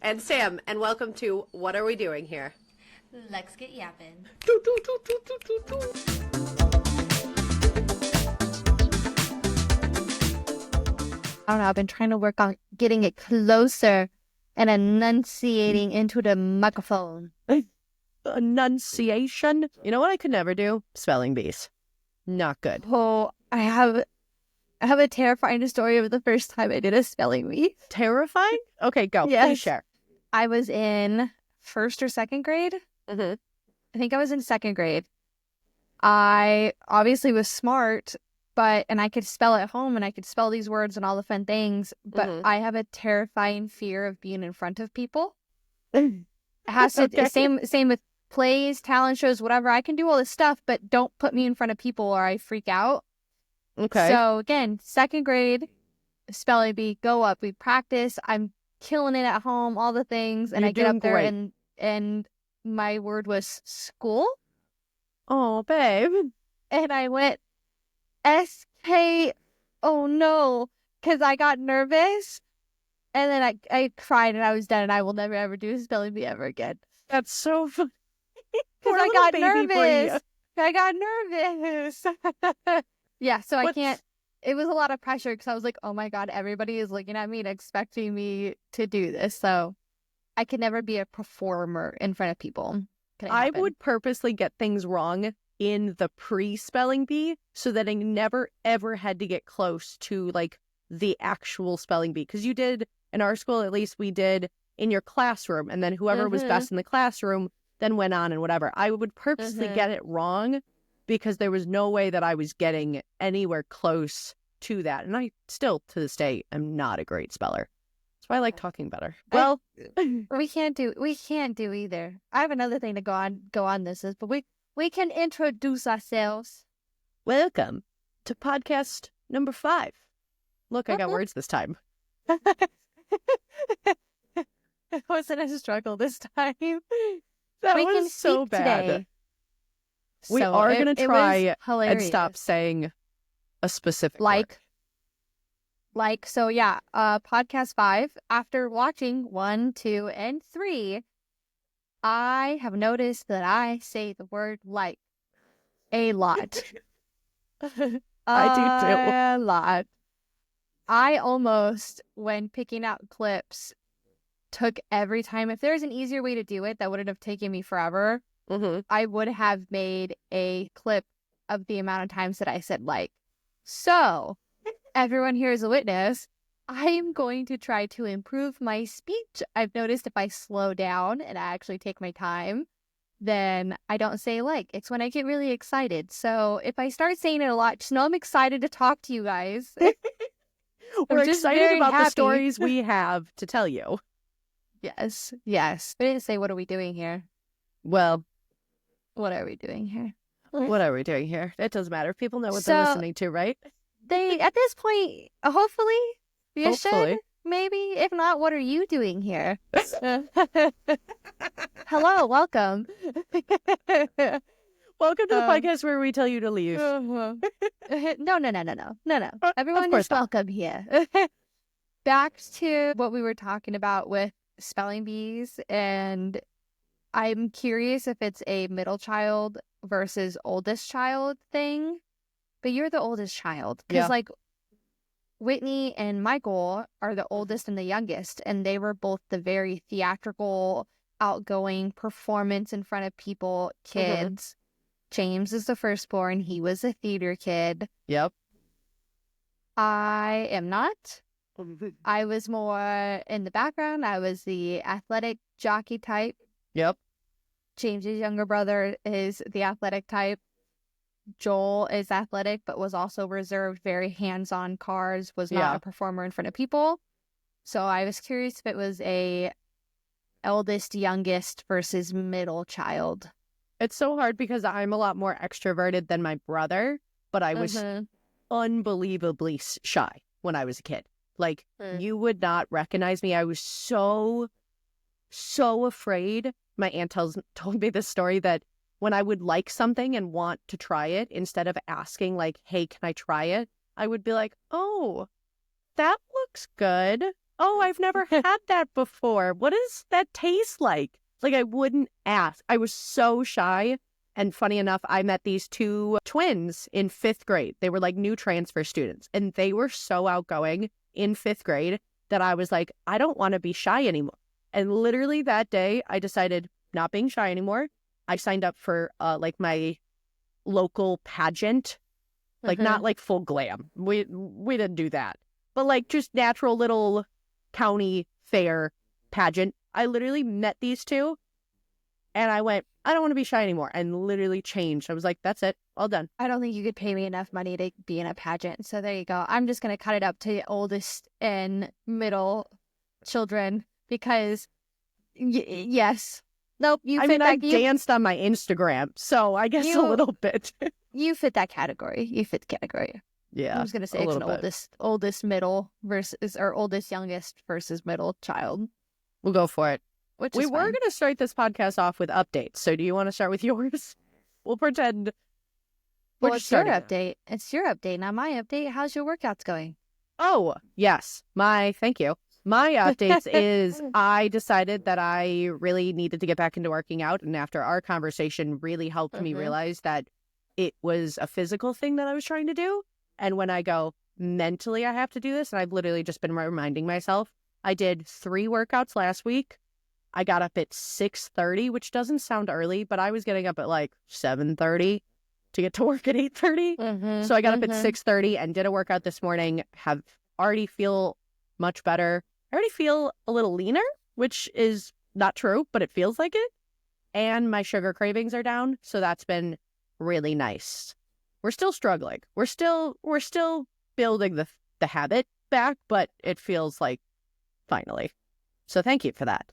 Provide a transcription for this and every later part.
And Sam, and welcome to What Are We Doing Here? Let's get yapping. I don't know, I've been trying to work on getting it closer and enunciating into the microphone. Enunciation? You know what I could never do? Spelling bees. Not good. Oh, I have a terrifying story of the first time I did a spelling bee. Terrifying? Okay, go. Yes. Please share. I was in first or second grade. Mm-hmm. I think I was in second grade. I obviously was smart, and I could spell at home and I could spell these words and all the fun things, but I have a terrifying fear of being in front of people. It has to, Okay. same with plays, talent shows, whatever. I can do all this stuff, but don't put me in front of people or I freak out. Okay. So again, second grade, spelling bee, go up. We practice. I'm killing it at home, all the things. And You're I get doing up there great. and my word was school. Oh, babe. And I went SK, oh no, because I got nervous. And then I cried and I was done and I will never ever do a spelling bee ever again. That's so funny. Because I got nervous. I got nervous. Yeah, so I can't. It was a lot of pressure because I was like, oh my God, everybody is looking at me and expecting me to do this. So I could never be a performer in front of people. I would purposely get things wrong in the pre-spelling bee so that I never ever had to get close to like the actual spelling bee. Because you did, in our school at least, we did in your classroom, and then whoever was best in the classroom then went on and whatever. I would purposely get it wrong because there was no way that I was getting anywhere close to that. And I still, to this day, am not a great speller. That's why I like talking better. Well, we can't do either. I have another thing to go on this is, but we can introduce ourselves. Welcome to podcast number 5. Look, I got words this time. It wasn't a struggle this time. That we was can so bad. Today. We So are going to try and stop hilarious. saying a specific word. So yeah, podcast 5, after watching 1, 2, and 3, I have noticed that I say the word like a lot. I do too. A lot. I almost, when picking out clips, took every time. If there's an easier way to do it that wouldn't have taken me forever, I would have made a clip of the amount of times that I said like. So, everyone here is a witness. I am going to try to improve my speech. I've noticed if I slow down and I actually take my time, then I don't say like. It's when I get really excited. So if I start saying it a lot, just know I'm excited to talk to you guys. We're excited about happy. the stories we have to tell you. Yes. We didn't say, what are we doing here? Well, what are we doing here? What are we doing here? It doesn't matter. People know what they're listening to, right? They, at this point, hopefully, you should. Maybe. If not, what are you doing here? Hello, welcome. Welcome to the podcast where we tell you to leave. No. Everyone is welcome here. Back to what we were talking about with spelling bees, and I'm curious if it's a middle child versus oldest child thing. But you're the oldest child. Because, like, Whitney and Michael are the oldest and the youngest. And they were both the very theatrical, outgoing, performance in front of people kids. James is the firstborn. He was a theater kid. Yep. I am not. I was more in the background. I was the athletic jockey type. Yep. James's younger brother is the athletic type. Joel is athletic, but was also reserved, very hands-on cars, was not a performer in front of people. So I was curious if it was a eldest, youngest versus middle child. It's so hard because I'm a lot more extroverted than my brother, but I was unbelievably shy when I was a kid. Like, you would not recognize me. I was so afraid. My aunt told me this story that when I would like something and want to try it, instead of asking like, hey, can I try it? I would be like, oh, that looks good. oh, I've never had that before. What does that taste like? Like, I wouldn't ask. I was so shy. And funny enough, I met these two twins in 5th grade. They were like new transfer students, and they were so outgoing in 5th grade that I was like, I don't want to be shy anymore. And literally that day, I decided not being shy anymore. I signed up for like my local pageant, like not like full glam. We didn't do that, but like just natural little county fair pageant. I literally met these two and I went, I don't want to be shy anymore, and literally changed. I was like, that's it, all done. I don't think you could pay me enough money to be in a pageant. So there you go. I'm just going to cut it up to oldest and middle children because yes. Nope, you fit I that. danced on my Instagram, so I guess a little bit. You fit that category. You fit the category. Yeah, I'm just gonna say it's an oldest middle versus or oldest youngest versus middle child. We'll go for it. We were going to start this podcast off with updates. So do you want to start with yours? We'll pretend. Well, it's your update. It's your update, not my update. How's your workouts going? Oh, yes. Thank you. My updates is I decided that I really needed to get back into working out. And after our conversation really helped me realize that it was a physical thing that I was trying to do. And when I go mentally, I have to do this. And I've literally just been reminding myself. I did 3 workouts last week. I got up at 6:30, which doesn't sound early, but I was getting up at like 7:30 to get to work at 8:30. So I got up at 6:30 and did a workout this morning. Have already feel much better. I already feel a little leaner, which is not true, but it feels like it. And my sugar cravings are down, so that's been really nice. We're still struggling. We're still building the habit back, but it feels like finally. So thank you for that.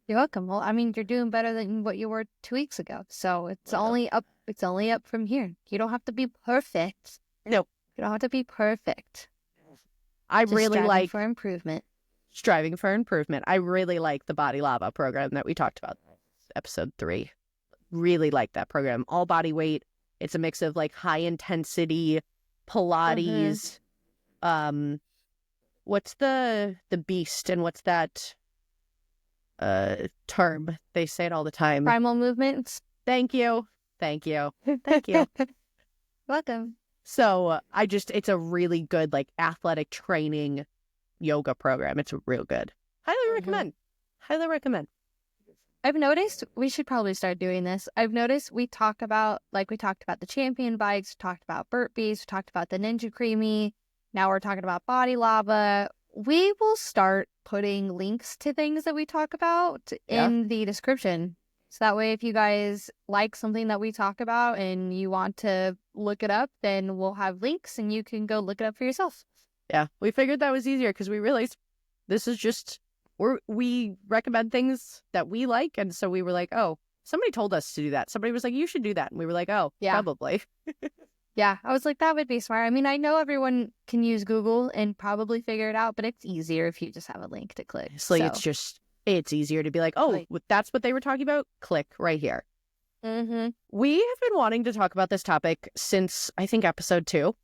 You're welcome. Well, I mean, you're doing better than what you were 2 weeks ago. So it's only up. It's only up from here. You don't have to be perfect. No. You don't have to be perfect. I really like striving for improvement. I really like the Body Lava program that we talked about, episode 3. Really like that program. All body weight. It's a mix of like high intensity Pilates. What's the beast and what's that term? They say it all the time. Primal movements. Thank you. Thank you. Thank you. Welcome. So it's a really good like athletic training yoga program. It's real good. Highly recommend. Highly recommend. I've noticed we should probably start doing this. I've noticed we talked about the champion bikes, we talked about burpees, we talked about the Ninja Creamy. Now we're talking about Body Lava. We will start putting links to things that we talk about in the description. So that way, if you guys like something that we talk about and you want to look it up, then we'll have links and you can go look it up for yourself. Yeah, we figured that was easier because we realized this is just, we recommend things that we like. And so we were like, oh, somebody told us to do that. Somebody was like, you should do that. And we were like, oh, probably. Yeah, I was like, that would be smart. I mean, I know everyone can use Google and probably figure it out, but it's easier if you just have a link to click. So it's easier to be like, oh, that's what they were talking about. Click right here. We have been wanting to talk about this topic since, I think, episode 2.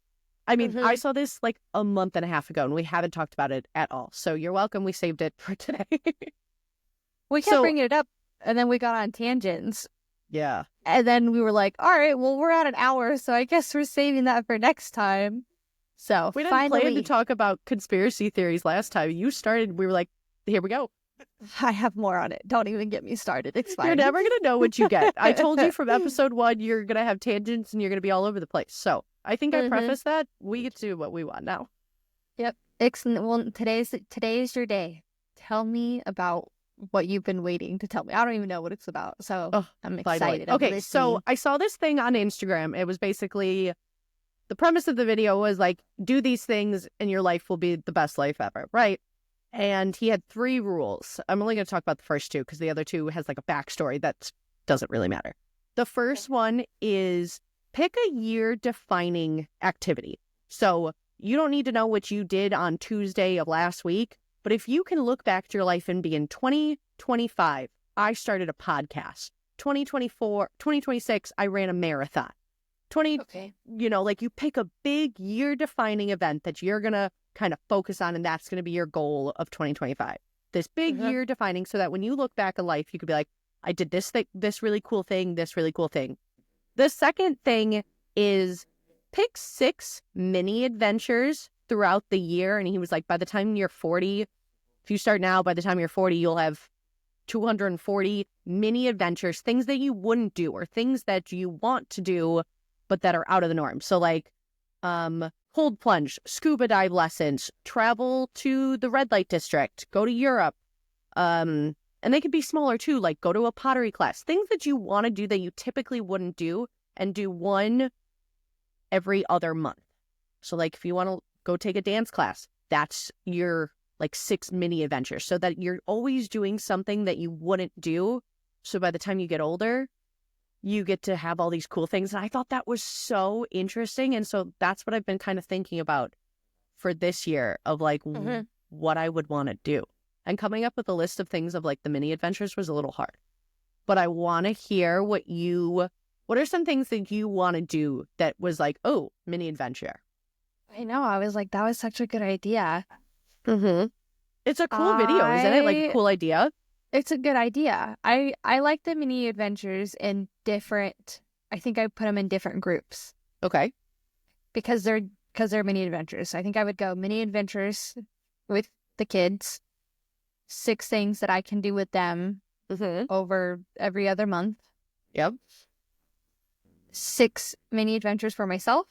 I mean, I saw this like a month and a half ago and we haven't talked about it at all. So you're welcome. We saved it for today. We kept bringing it up and then we got on tangents. Yeah. And then we were like, all right, well, we're at an hour, so I guess we're saving that for next time. So we didn't plan to talk about conspiracy theories last time. You started, we were like, here we go. I have more on it. Don't even get me started. It's fine. You're never going to know what you get. I told you from episode 1, you're going to have tangents and you're going to be all over the place. So I think I prefaced that. We get to do what we want now. Yep. Well, today's your day. Tell me about what you've been waiting to tell me. I don't even know what it's about. So I'm excited. Okay, so I saw this thing on Instagram. It was basically, the premise of the video was like, do these things and your life will be the best life ever, right? And he had 3 rules. I'm only going to talk about the first 2 because the other 2 has like a backstory that doesn't really matter. The first one is pick a year-defining activity. So you don't need to know what you did on Tuesday of last week, but if you can look back to your life and be in 2025, I started a podcast. 2026, I ran a marathon. You know, like you pick a big year-defining event that you're going to kind of focus on, and that's going to be your goal of 2025. This big year defining, so that when you look back at life, you could be like, I did this thing, this really cool thing, this really cool thing. The second thing is pick 6 mini adventures throughout the year. And he was like, by the time you're 40, if you start now, by the time you're 40, you'll have 240 mini adventures, things that you wouldn't do or things that you want to do, but that are out of the norm. So like cold plunge, scuba dive lessons, travel to the red light district, go to Europe. And they could be smaller too, like go to a pottery class, things that you want to do that you typically wouldn't do, and do one every other month. So like if you want to go take a dance class, that's your like 6 mini adventures, so that you're always doing something that you wouldn't do. So by the time you get older, you get to have all these cool things. And I thought that was so interesting. And so that's what I've been kind of thinking about for this year, of like what I would want to do. And coming up with a list of things of like the mini adventures was a little hard. But I want to hear what are some things that you want to do that was like, oh, mini adventure. I know. I was like, that was such a good idea. It's a cool video, isn't it? Like a cool idea. It's a good idea. I like the mini adventures in different, I think I put them in different groups. Okay. Because they're mini adventures. So I think I would go mini adventures with the kids, 6 things that I can do with them over every other month. Yep. 6 mini adventures for myself.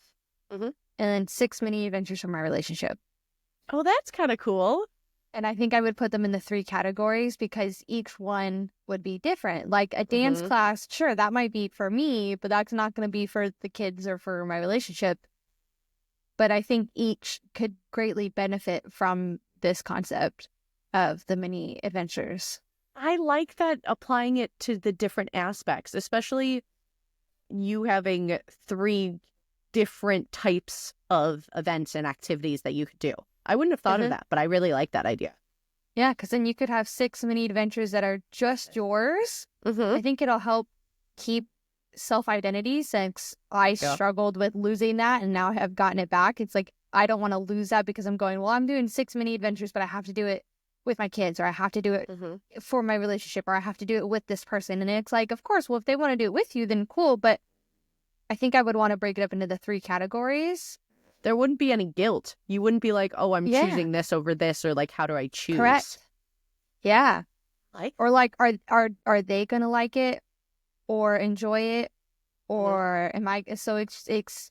And then 6 mini adventures for my relationship. Oh, that's kind of cool. And I think I would put them in the 3 categories because each one would be different. Like a dance class, sure, that might be for me, but that's not going to be for the kids or for my relationship. But I think each could greatly benefit from this concept of the mini adventures. I like that, applying it to the different aspects, especially you having 3 different types of events and activities that you could do. I wouldn't have thought of that, but I really like that idea. Yeah, because then you could have 6 mini adventures that are just yours. I think it'll help keep self-identity, since I struggled with losing that and now I have gotten it back. It's like, I don't want to lose that because I'm going, well, I'm doing 6 mini adventures, but I have to do it with my kids, or I have to do it for my relationship, or I have to do it with this person. And it's like, of course, well, if they want to do it with you, then cool. But I think I would want to break it up into the 3 categories. There wouldn't be any guilt. You wouldn't be like, oh, I'm choosing this over this, or like, how do I choose? Correct. Yeah. Like, or like, are they gonna like it or enjoy it, or am I? So it's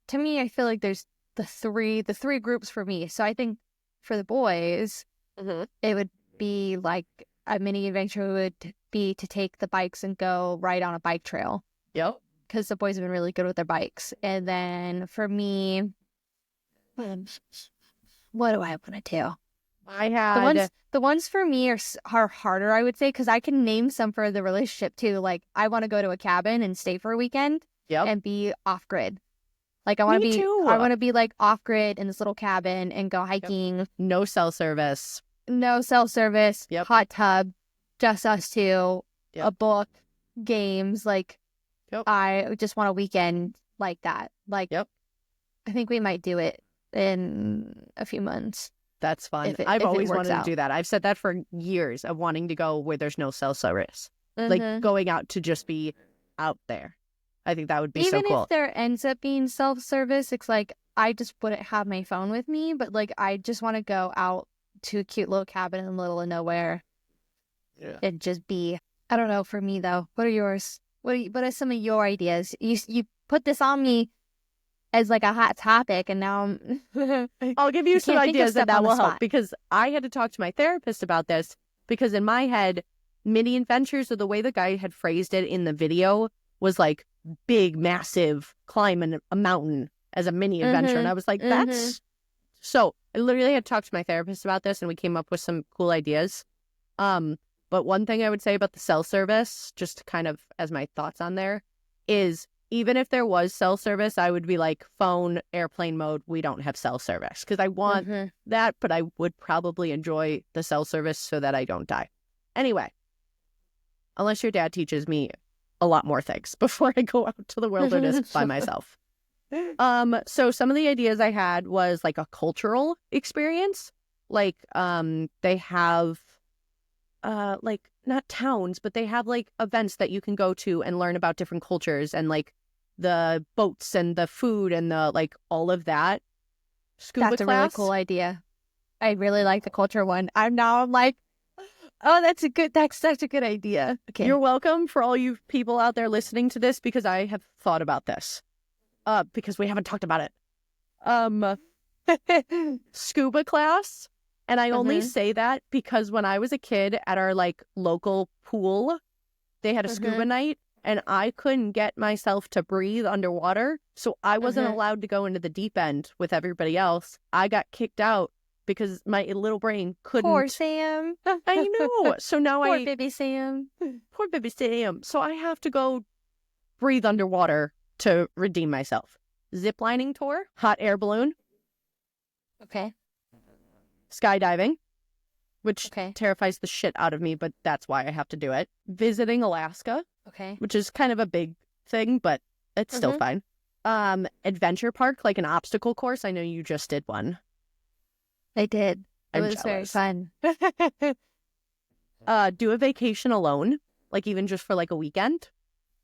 to me, I feel like there's the three groups for me. So I think for the boys, it would be like a mini adventure would be to take the bikes and go ride on a bike trail. Yep. Because the boys have been really good with their bikes. And then for me, what do I want to do? I had the ones for me are harder, I would say, because I can name some for the relationship too. Like, I want to go to a cabin and stay for a weekend and be off grid. Like, I want to be like off grid in this little cabin and go hiking. No cell service. Hot tub, just us two, a book, games. Like, I just want a weekend like that. Like, I think we might do it in a few months. That's fun. I've always wanted to do that. I've said that for years, of wanting to go where there's no cell service. Like, going out to just be out there. I think that would be so cool. Even if there ends up being self-service, it's like, I just wouldn't have my phone with me, but like, I just want to go out to a cute little cabin in the middle of nowhere and just be. I don't know. For me though, what are yours? What are some of your ideas? You put this on me as like a hot topic, and now I'll give you some ideas that will help, because I had to talk to my therapist about this, because in my head, mini adventures, or the way the guy had phrased it in the video, was like big, massive climb a mountain as a mini adventure. And I was like, that's so I literally had talked to my therapist about this, and we came up with some cool ideas. But one thing I would say about the cell service, just kind of as my thoughts on there, is even if there was cell service, I would be like, phone, airplane mode, we don't have cell service. Because I want that, but I would probably enjoy the cell service so that I don't die. Anyway, unless your dad teaches me a lot more things before I go out to the wilderness by myself. So some of the ideas I had was like a cultural experience. Like, they have, like not towns, but they have like events that you can go to and learn about different cultures and like the boats and the food and the like all of that. Scuba That's a class. really cool idea. I really like the culture one. I'm like, oh, that's such a good idea. Okay. You're welcome for all you people out there listening to this because I have thought about this. Because we haven't talked about it. Scuba class. And I only say that because when I was a kid at our like local pool, they had a scuba night and I couldn't get myself to breathe underwater. So I wasn't allowed to go into the deep end with everybody else. I got kicked out because my little brain couldn't. Poor Sam. I know. So now Poor baby Sam. Poor baby Sam. So I have to go breathe underwater to redeem myself. Zip lining tour, hot air balloon. Okay. Skydiving, which terrifies the shit out of me, but that's why I have to do it. Visiting Alaska. Okay. Which is kind of a big thing, but it's still fine. Adventure park, like an obstacle course. I know you just did one. I did. It was jealous. very fun. Do a vacation alone, like even just for like a weekend.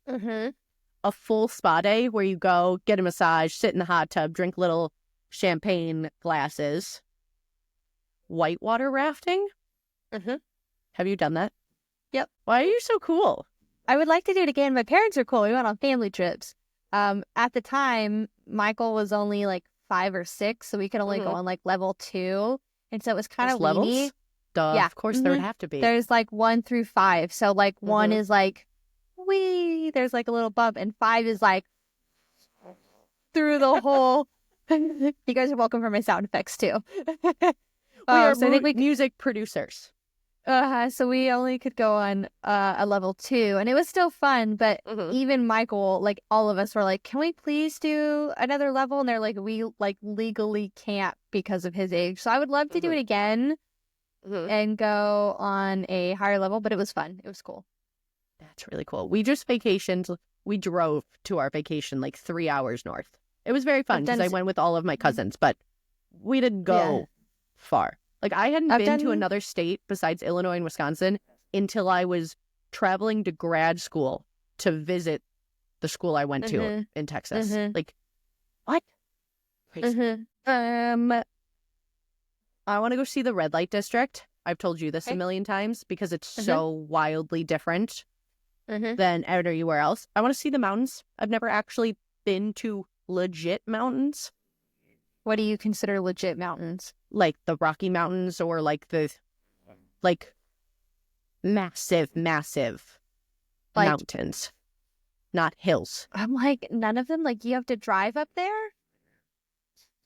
A full spa day where you go, get a massage, sit in the hot tub, drink little champagne glasses. Whitewater rafting. Have you done that? Yep. Why are you so cool? I would like to do it again. My parents are cool. We went on family trips. At the time, Michael was only like 5 or 6, so we could only go on like level 2, and so it was kind of weedy. Duh, Yeah, of course there would have to be. There's like 1 through 5. So like 1 is like wee. There's like a little bump, and 5 is like through the whole. You guys are welcome for my sound effects too. We are so I think music producers. So we only could go on a level 2, and it was still fun, but even Michael, like all of us were like, can we please do another level? And they're like, we like legally can't because of his age. So I would love to do it again and go on a higher level, but it was fun. It was cool. That's really cool. We just vacationed. We drove to our vacation like 3 hours north. It was very fun because I went with all of my cousins, but we didn't go far. Like, I hadn't been to another state besides Illinois and Wisconsin until I was traveling to grad school to visit the school I went to in Texas. Like, what? Crazy. I want to go see the red light district. I've told you this a million times because it's so wildly different than everywhere else. I want to see the mountains. I've never actually been to legit mountains. What do you consider legit mountains? Like the Rocky Mountains or like the massive mountains, not hills. I'm like, none of them, like you have to drive up there?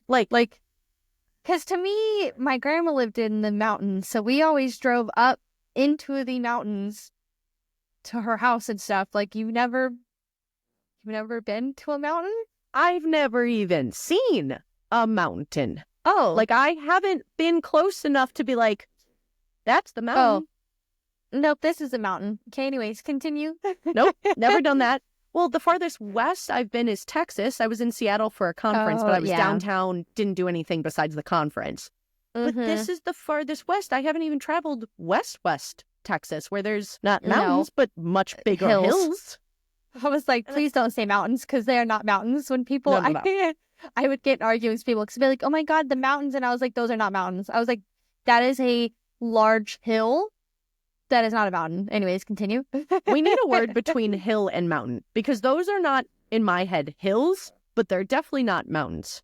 Like, because to me, my grandma lived in the mountains, so we always drove up into the mountains to her house and stuff. Like, you've never been to a mountain? I've never even seen a mountain. Oh. Like, I haven't been close enough to be like, that's the mountain. Oh. Nope, this is a mountain. Okay, anyways, continue. Nope, never done that. Well, the farthest west I've been is Texas. I was in Seattle for a conference, but I was downtown, didn't do anything besides the conference. But this is the farthest west. I haven't even traveled west Texas, where there's not mountains, but much bigger hills. I was like, please don't say mountains, because they are not mountains. When people, I would get in arguments with people because they'd be like, oh my God, the mountains. And I was like, those are not mountains. I was like, that is a large hill. That is not a mountain. Anyways, continue. We need a word between hill and mountain because those are not, in my head, hills, but they're definitely not mountains.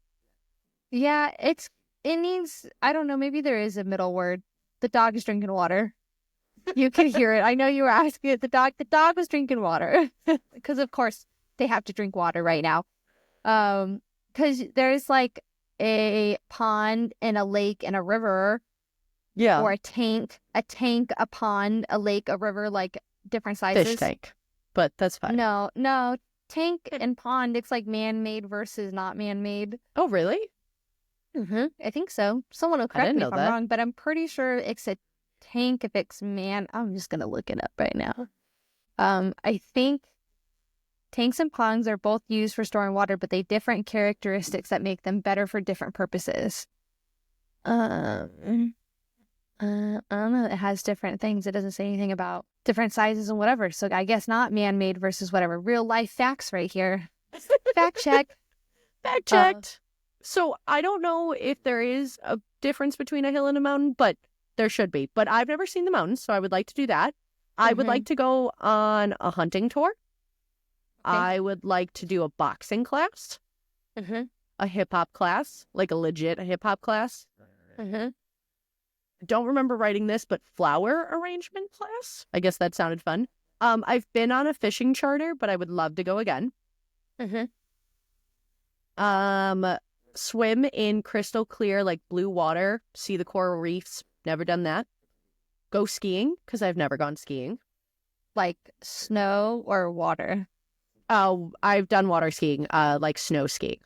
Yeah, it needs, I don't know, maybe there is a middle word. The dog is drinking water. You can hear it. I know you were asking it. The dog was drinking water because, of course, they have to drink water right now. Because there's like a pond and a lake and a river. Yeah. Or a tank, a pond, a lake, a river, like different sizes. Fish tank. But that's fine. No. Tank and pond, it's like man-made versus not man-made. Oh, really? I think so. Someone will correct me if I'm wrong, but I'm pretty sure it's a tank if it's man. I'm just going to look it up right now. I think Tanks and ponds are both used for storing water, but they differ in characteristics that make them better for different purposes. I don't know. It has different things. It doesn't say anything about different sizes and whatever. So I guess not man-made versus whatever. Real life facts right here. Fact check. Fact checked. So I don't know if there is a difference between a hill and a mountain, but there should be. But I've never seen the mountains, so I would like to do that. I would like to go on a hunting tour. Okay. I would like to do a boxing class, a hip-hop class, like a legit hip-hop class. Don't remember writing this, but flower arrangement class. I guess that sounded fun. I've been on a fishing charter, but I would love to go again. Swim in crystal clear, like blue water, see the coral reefs. Never done that. Go skiing, because I've never gone skiing. Like snow or water? Oh, I've done water skiing, like snow skiing.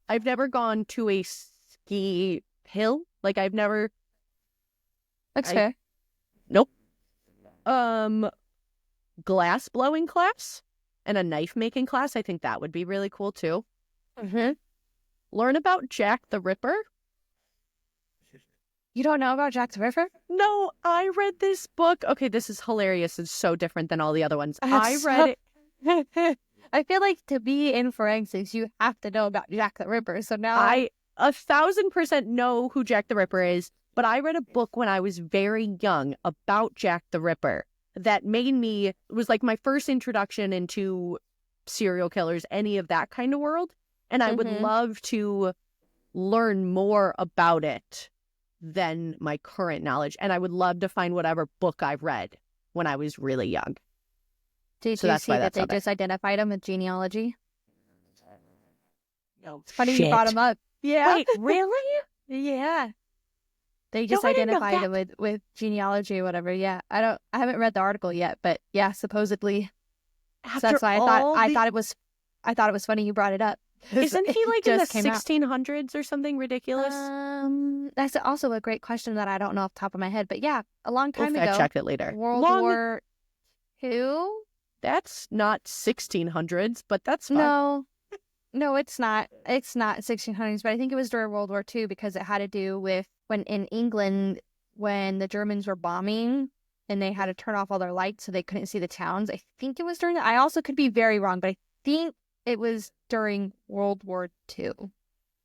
I've never gone to a ski hill. Like I've never. That's fair. Nope. Glass blowing class and a knife making class. I think that would be really cool too. Learn about Jack the Ripper. You don't know about Jack the Ripper? No, I read this book. Okay, this is hilarious. It's so different than all the other ones. I read it. I feel like to be in forensics, you have to know about Jack the Ripper. So now I 1,000% know who Jack the Ripper is, but I read a book when I was very young about Jack the Ripper that made me, it was like my first introduction into serial killers, any of that kind of world. And I would love to learn more about it than my current knowledge. And I would love to find whatever book I read when I was really young. Did you see that they just identified him with genealogy? No, it's funny you brought him up. Yeah. Wait, really? Yeah. They just identified him with genealogy or whatever. Yeah. I haven't read the article yet, but yeah, supposedly. So that's why I thought it was funny you brought it up. Isn't he like in the 1600s or something ridiculous? That's also a great question that I don't know off the top of my head. But yeah, a long time ago. I'll check it later. World War II? That's not 1600s, but that's fine. No, it's not. It's not 1600s, but I think it was during World War II because it had to do with when in England, when the Germans were bombing and they had to turn off all their lights so they couldn't see the towns. I think it was during that. I also could be very wrong, but I think it was during World War II.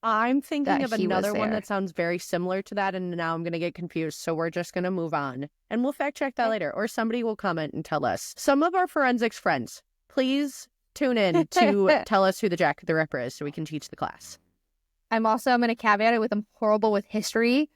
I'm thinking of another one that sounds very similar to that, and now I'm going to get confused, so we're just going to move on. And we'll fact check that later, or somebody will comment and tell us. Some of our forensics friends, please tune in to tell us who the Jack the Ripper is so we can teach the class. I'm going to caveat it with I'm horrible with history,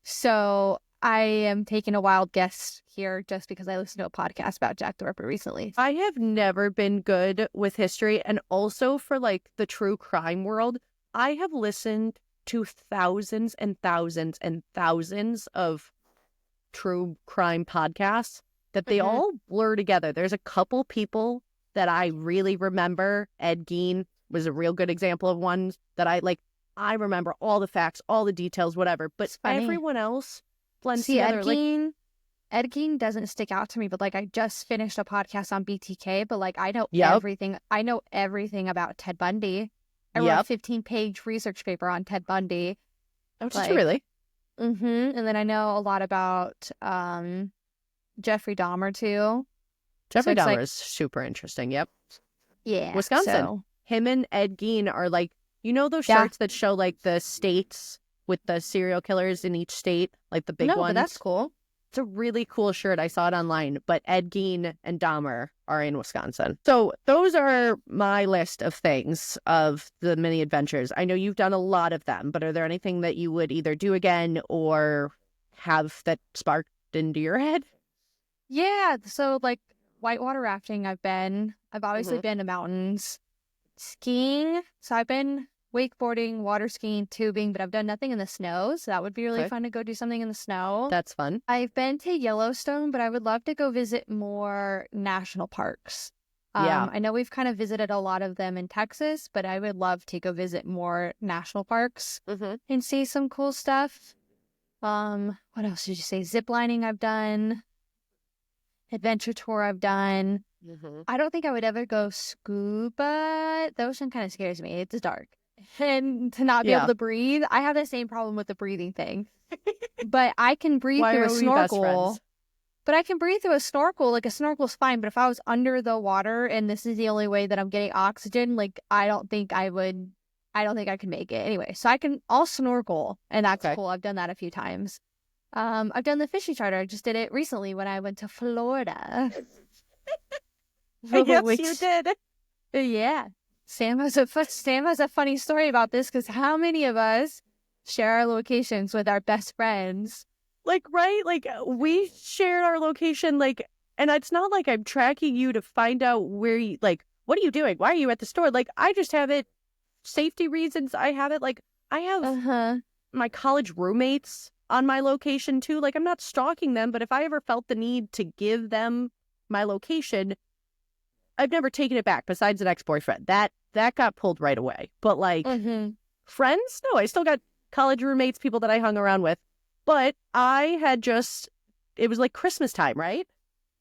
so I am taking a wild guess here just because I listened to a podcast about Jack the Ripper recently. I have never been good with history, and also for like the true crime world, I have listened to thousands and thousands and thousands of true crime podcasts that they all blur together. There's a couple people that I really remember. Ed Gein was a real good example of one that I remember all the facts, all the details, whatever. But everyone else blends together. Ed Gein doesn't stick out to me, but like I just finished a podcast on BTK, but like I know everything. I know everything about Ted Bundy. I wrote a 15-page research paper on Ted Bundy. Oh, did you really? And then I know a lot about Jeffrey Dahmer too. Jeffrey Dahmer is super interesting. Yep. Yeah. Wisconsin. So. Him and Ed Gein are like, you know those shirts that show like the states with the serial killers in each state, like the big ones? But that's cool. It's a really cool shirt. I saw it online, but Ed Gein and Dahmer are in Wisconsin. So those are my list of things of the mini adventures. I know you've done a lot of them, but are there anything that you would either do again or have that sparked into your head? Yeah. So like whitewater rafting, I've obviously been to mountains. Skiing. So I've been wakeboarding, water skiing, tubing, but I've done nothing in the snow. So that would be really fun to go do something in the snow. That's fun. I've been to Yellowstone, but I would love to go visit more national parks. I know we've kind of visited a lot of them in Texas, but I would love to go visit more national parks and see some cool stuff. What else did you say? Zip lining I've done. Adventure tour I've done. I don't think I would ever go scuba. The ocean kind of scares me. It's dark. And to not be able Yeah. to breathe, I have the same problem with the breathing thing. But I can breathe Why through a are we best snorkel. friends? But I can breathe through a snorkel. Like, a snorkel's fine. But if I was under the water and this is the only way that I'm getting oxygen, like, I don't think I could make it. Anyway, so I'll snorkel, and that's Okay. cool. I've done that a few times. I've done the fishing charter. I just did it recently when I went to Florida. Yes, you did. Yeah. Sam has a funny story about this, because how many of us share our locations with our best friends? Like, right? Like, we shared our location, like, and it's not like I'm tracking you to find out where you, like, what are you doing? Why are you at the store? Like, I just have it, safety reasons. I have it, like, I have my college roommates on my location too. Like, I'm not stalking them, but if I ever felt the need to give them my location, I've never taken it back besides an ex-boyfriend. That got pulled right away. But, like, friends? No, I still got college roommates, people that I hung around with. But I had just, it was like Christmas time, right?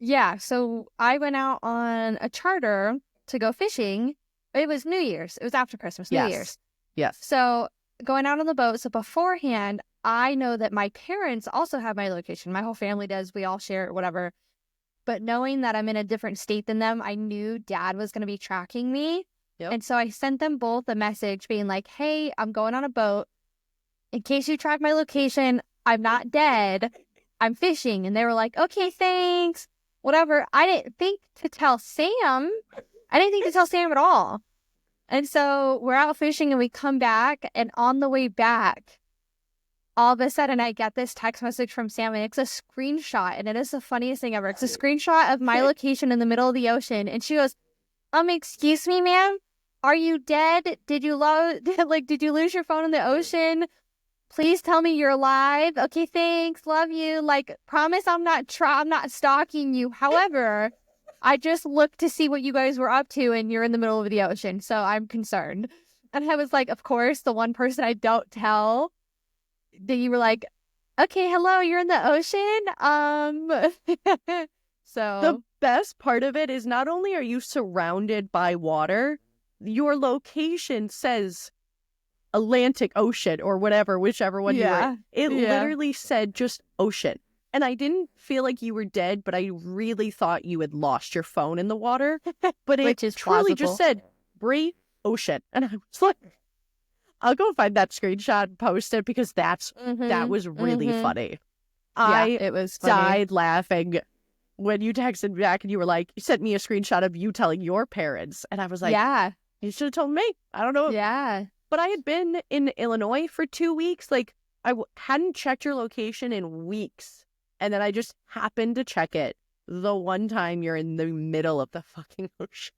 Yeah, so I went out on a charter to go fishing. It was New Year's. It was after Christmas, New Year's. Yes. So going out on the boat. So beforehand, I know that my parents also have my location. My whole family does. We all share it, whatever. But knowing that I'm in a different state than them, I knew Dad was going to be tracking me. Yep. And so I sent them both a message being like, hey, I'm going on a boat. In case you track my location, I'm not dead. I'm fishing. And they were like, okay, thanks. Whatever. I didn't think to tell Sam. I didn't think to tell Sam at all. And so we're out fishing and we come back. And on the way back, all of a sudden I get this text message from Sam, and it's a screenshot. And it is the funniest thing ever. It's a screenshot of my location in the middle of the ocean. And she goes, excuse me, ma'am? Are you dead? Did you lose your phone in the ocean? Please tell me you're alive. Okay, thanks. Love you. Like, promise I'm not stalking you. However, I just looked to see what you guys were up to, and you're in the middle of the ocean, so I'm concerned. And I was like, of course, the one person I don't tell, that you were like, okay, hello, you're in the ocean? So the best part of it is not only are you surrounded by water, your location says Atlantic Ocean or whatever, whichever one you were. It literally said just ocean. And I didn't feel like you were dead, but I really thought you had lost your phone in the water. But it Which is truly plausible. just said, Bri, ocean. And I was like, I'll go find that screenshot and post it, because that was really funny. It was funny. Died laughing when you texted me back and you were like, you sent me a screenshot of you telling your parents. And I was like, yeah, you should have told me. I don't know. Yeah. But I had been in Illinois for 2 weeks. Like, I hadn't checked your location in weeks. And then I just happened to check it the one time you're in the middle of the fucking ocean.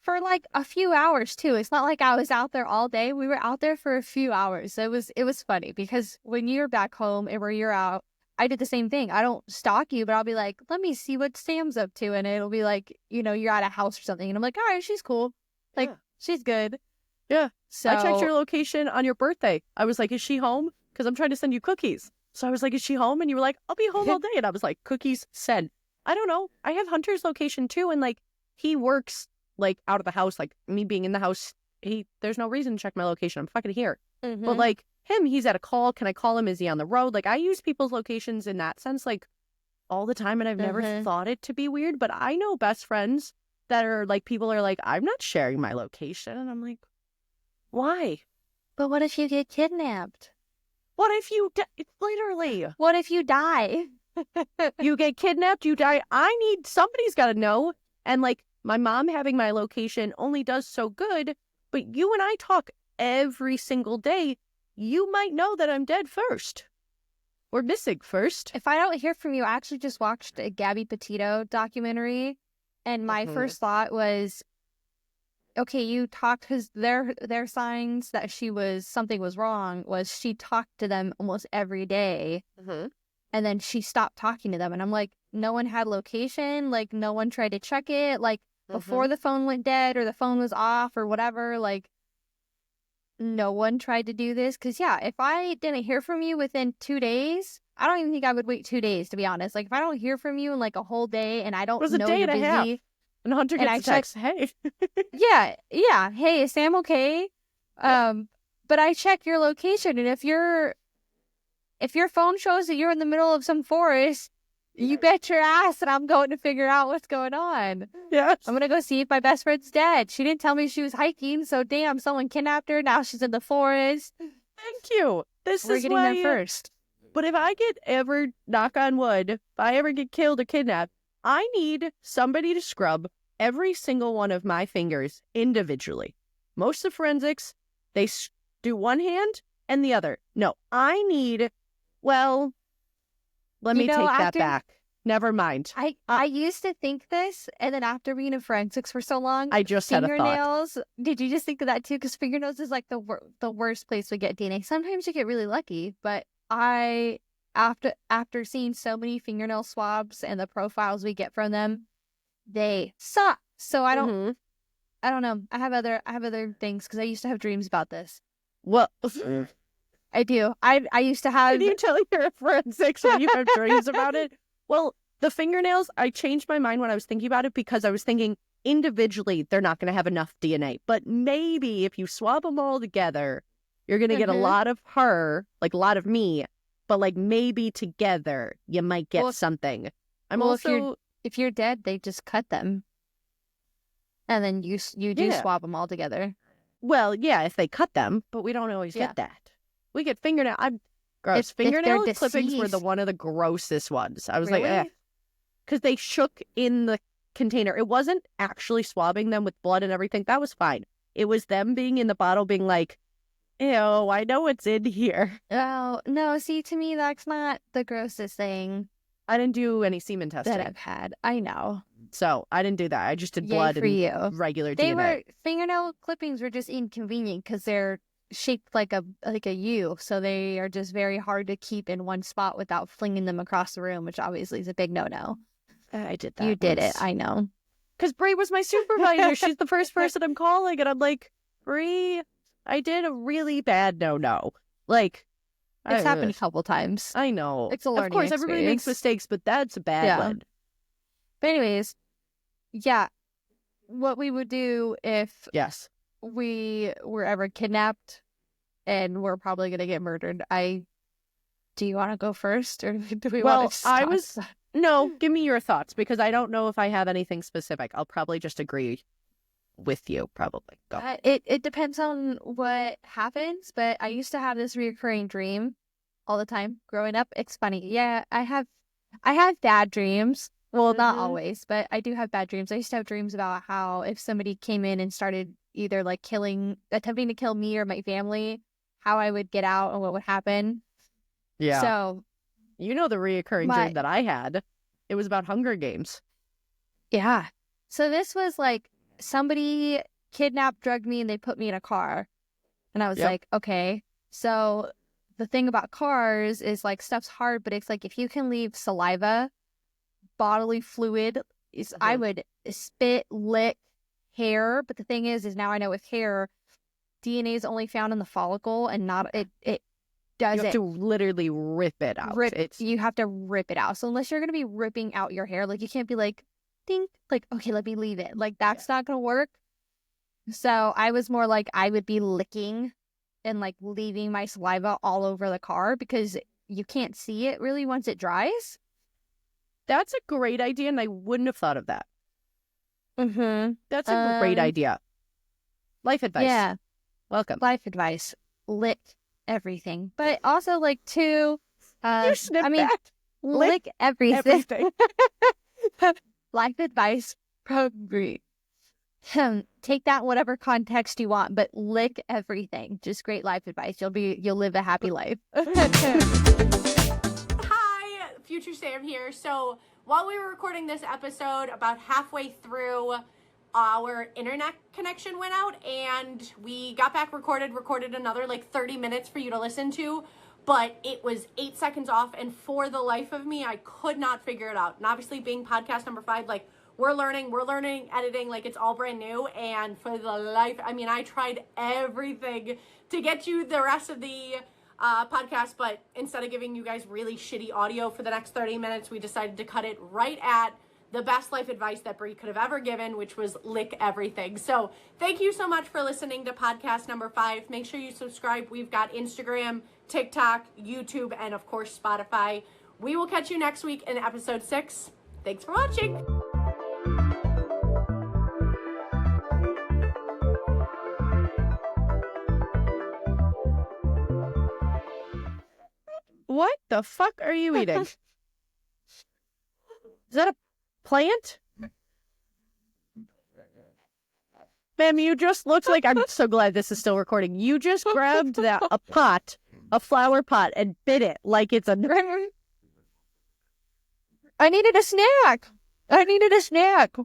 For like a few hours too. It's not like I was out there all day. We were out there for a few hours. It was funny, because when you're back home and where you're out, I did the same thing. I don't stalk you, but I'll be like, let me see what Sam's up to. And it'll be like, you're at a house or something. And I'm like, all right, she's cool. Like, she's good. Yeah. So I checked your location on your birthday. I was like, is she home? Because I'm trying to send you cookies. So I was like, is she home? And you were like, I'll be home all day. And I was like, cookies sent. I don't know. I have Hunter's location too. And like, he works like out of the house. Like, me being in the house, there's no reason to check my location. I'm fucking here. But like him, he's at a call. Can I call him? Is he on the road? Like, I use people's locations in that sense, like, all the time. And I've never thought it to be weird. But I know best friends that are like, people are like, I'm not sharing my location. And I'm like, why? But what if you get kidnapped? What if you literally? What if you die? You get kidnapped, you die. Somebody's got to know. And like, my mom having my location only does so good, but you and I talk every single day. You might know that I'm dead first. Or missing first. If I don't hear from you, I actually just watched a Gabby Petito documentary, and my first thought was, okay, you talked, because their signs that something was wrong was she talked to them almost every day, and then she stopped talking to them. And I'm like, no one had location, like, no one tried to check it, like, before the phone went dead or the phone was off or whatever, like, no one tried to do this. Because, yeah, if I didn't hear from you within 2 days, I don't even think I would wait 2 days, to be honest. Like, if I don't hear from you in like a whole day and I don't know day you're and a half. busy, And Hunter And gets a text, hey. yeah. Hey, is Sam okay? But I check your location, and if your phone shows that you're in the middle of some forest, you bet your ass that I'm going to figure out what's going on. Yes. I'm gonna go see if my best friend's dead. She didn't tell me she was hiking, so damn, someone kidnapped her. Now she's in the forest. Thank you. We're getting there first. But if I get ever, knock on wood, if I ever get killed or kidnapped, I need somebody to scrub every single one of my fingers individually. Most of forensics, they do one hand and the other. No, I need, well, let me take that back. Never mind. I used to think this, and then after being in forensics for so long, I just had a thought. Fingernails, did you just think of that too? Because fingernails is like the worst place we get DNA. Sometimes you get really lucky, but after seeing so many fingernail swabs and the profiles we get from them, they suck. So I don't know. I have other things because I used to have dreams about this. Well, I do. I used to have. Can you tell you're forensics when you have dreams about it? Well, the fingernails, I changed my mind when I was thinking about it because I was thinking individually they're not going to have enough DNA. But maybe if you swab them all together, you're going to get a lot of her, like a lot of me, but like maybe together you might get something. If you're dead, they just cut them. And then you swab them all together. Well, yeah, if they cut them, but we don't always get that. We get fingernail. I'm gross. Fingernail clippings were one of the grossest ones. I was like, because they shook in the container. It wasn't actually swabbing them with blood and everything. That was fine. It was them being in the bottle being like, ew, I know what's in here. Oh, no. See, to me, that's not the grossest thing. I didn't do any semen testing. That I've had. I know. So I didn't do that. I just did blood and regular DNA. Fingernail clippings were just inconvenient because they're shaped like a U, so they are just very hard to keep in one spot without flinging them across the room, which obviously is a big no-no. I did that. You did it, I know. Because Bri was my supervisor. She's the first person I'm calling, and I'm like, Bri, I did a really bad no-no. Like, it's happened a couple times. I know. It's a learning Of course, experience. everybody makes mistakes, but that's a bad one. But anyways, yeah, what we would do if we were ever kidnapped and we're probably going to get murdered. Do you want to go first, or do we want to No, give me your thoughts, because I don't know if I have anything specific. I'll probably just agree with you, probably. Go. It depends on what happens, but I used to have this recurring dream all the time growing up. It's funny. Yeah, I have bad dreams. Well, not always, but I do have bad dreams. I used to have dreams about how if somebody came in and started either like attempting to kill me or my family, how I would get out and what would happen. Yeah. So, you know the reoccurring dream that I had. It was about Hunger Games. Yeah. So this was like somebody kidnapped, drugged me, and they put me in a car. And I was like, okay. So the thing about cars is like stuff's hard, but it's like if you can leave saliva, bodily fluid, I would spit, lick, hair. But the thing is now I know with hair, DNA is only found in the follicle and not it does you have to literally rip it out. You have to rip it out. So unless you're going to be ripping out your hair, like you can't be like, ding, like, okay, let me leave it. Like that's not going to work. So I was more like I would be licking and like leaving my saliva all over the car because you can't see it really once it dries. That's a great idea, and I wouldn't have thought of that. That's a great idea. Life advice. Yeah. Welcome. Life advice. Lick everything. But also, like, lick everything. Life advice from Bri. Take that in whatever context you want, but lick everything. Just great life advice. You'll live a happy life. Hi, Future Sam here. So while we were recording this episode, about halfway through, our internet connection went out, and we got back recorded another like 30 minutes for you to listen to, but it was 8 seconds off, and for the life of me, I could not figure it out. And obviously being podcast number 5, like we're learning editing, like it's all brand new, and for the life, I mean, I tried everything to get you the rest of the podcast, but instead of giving you guys really shitty audio for the next 30 minutes, we decided to cut it right at the best life advice that Bri could have ever given, which was lick everything. So thank you so much for listening to podcast number 5. Make sure you subscribe. We've got Instagram, TikTok, YouTube, and of course, Spotify. We will catch you next week in episode 6. Thanks for watching. What the fuck are you eating? Is that a plant? Ma'am, you just looked like, I'm so glad this is still recording. You just grabbed a flower pot, and bit it like it's a... I needed a snack.